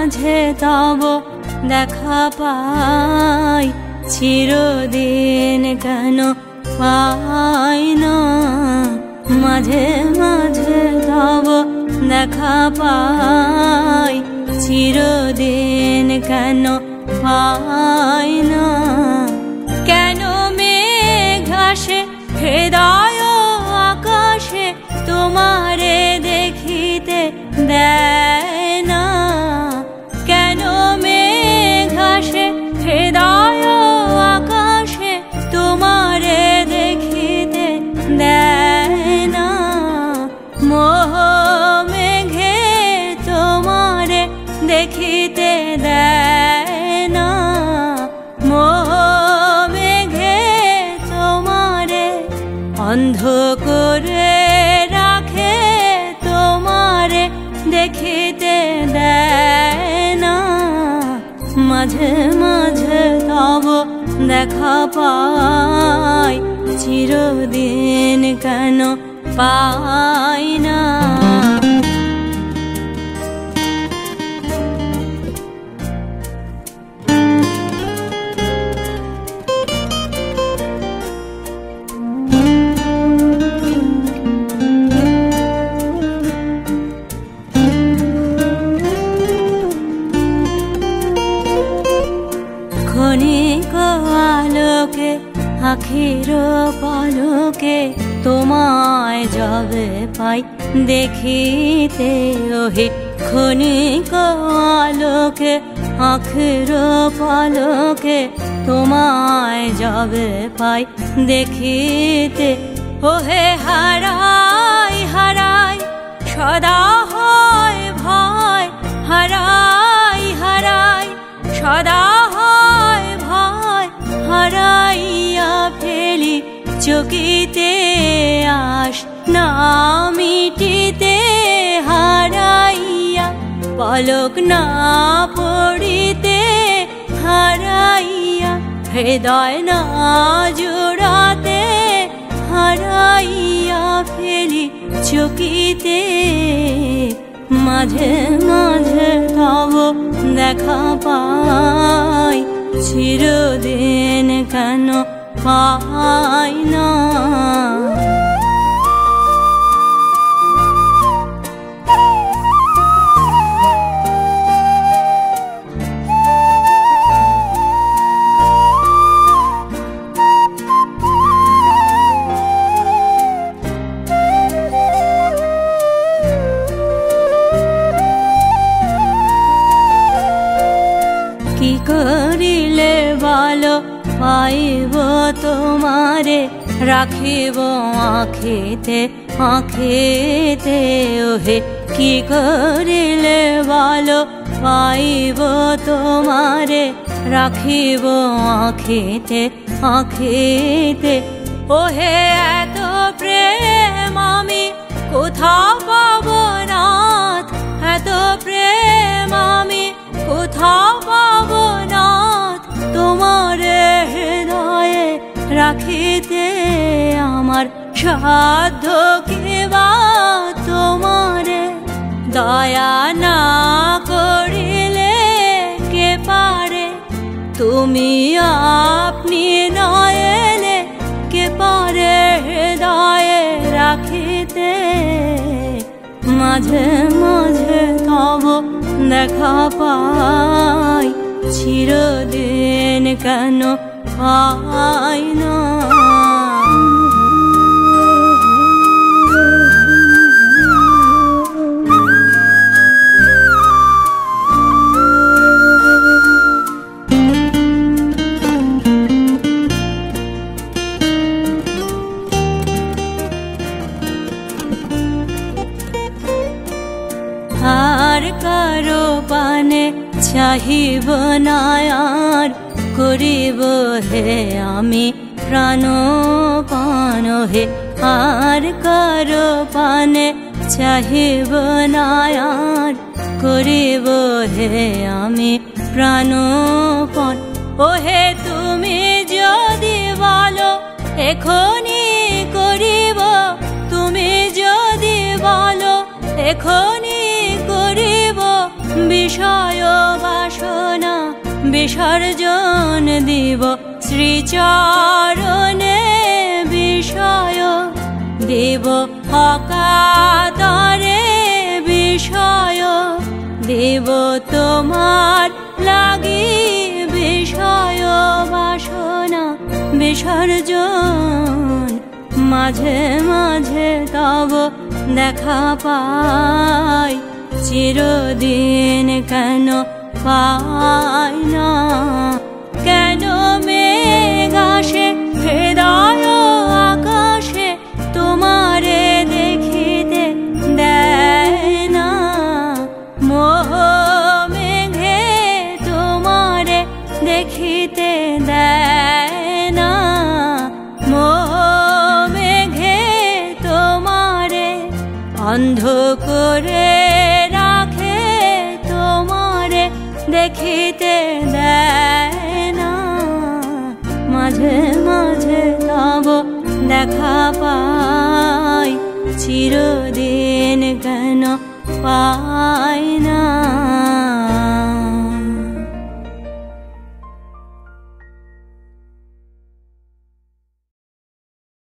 মাঝে তব দেখা পাই, চিরদিন কেন পাই না। মাঝে মাঝে তব দেখা পাই, চিরদিন কেন পাই না। কেন মেঘ আসে হৃদয় আকাশে, তোমারে দেখিতে দেয় না। কেন মেঘ আসে হৃদয় আকাশে, তোমারে দেখিতে দেয় না। মোহ মেঘে তোমারে দেখিতে দেয় না। মোহ মেঘে তোমারে অন্ধ করে রাখে, তোমারে দেখিতে দেয় না। মাঝে মাঝে তব দেখা পাই, চিরদিন কেন পাই না। ক্ষণিক আলোকে আখির পলকে, তোমায় যবে পাই দেখিতে ওহে। ক্ষণিক আলোকে আখির পলকে, তোমায় যবে পাই দেখিতে ওহে। হারাই হারাই সদা হয় ভয়, হারাই হারাই সদা হয় ভয়। হারাইয়া ফেলি চকিতে আস না মিটিতে, হারাইয়া পলক না পড়িতে, হারাইয়া হৃদয় না জোড়াতে, হারাইয়া ফেলি চকিতে। মাঝে মাঝে তব দেখা পাই, চিরদিন কেন পাই না। কি করিলে বলো পাইব তোমারে, রাখিব আঁখিতে আঁখিতে ওহে। কি করিলে বলো পাইব তোমারে, রাখিব আঁখিতে আঁখিতে ওহে। এত প্রেম আমি কোথাও পাবো নাথ, এত প্রেম আমি কোথাও পাবো নাথ। তোমারে হৃদয়ে রাখিতে আমার সাধ্য কিবা, তোমারে দয়া না করিলে কে পারে। তুমি আপনি নয়লে কে পারে হৃদয়ে রাখিতে। মাঝে মাঝে তব দেখা পাই, চিরদিন কেন পাই না। আর কারো পানে চাহিব না আর, করিব হে আমি প্রাণপান হে। আর কারো পানে চাহিব না আর, করিব হে আমি প্রাণপান ওহে। তুমি যদি বলো এখনি করিব, তুমি যদি বলো এখনি করিব, বিষয় বিসর্জন দিব শ্রীচরণে বিষয় দেব অকাতরে বিষয় দেব তোমার লাগি বিষয় বাসনা বিসর্জন মাঝে মাঝে তব দেখা পাই চিরদিন কেন পাই না কেন মেঘ আসে হৃদয় আকাশে তোমারে দেখিতে দেয় না মোহ মেঘে তোমারে দেখিতে দেয় না মোহ মেঘে তোমারে অন্ধ করে রাখে তোমারে দেখিতে দেয় না মাঝে মাঝে তব দেখা পাই চিরদিন কেন পাই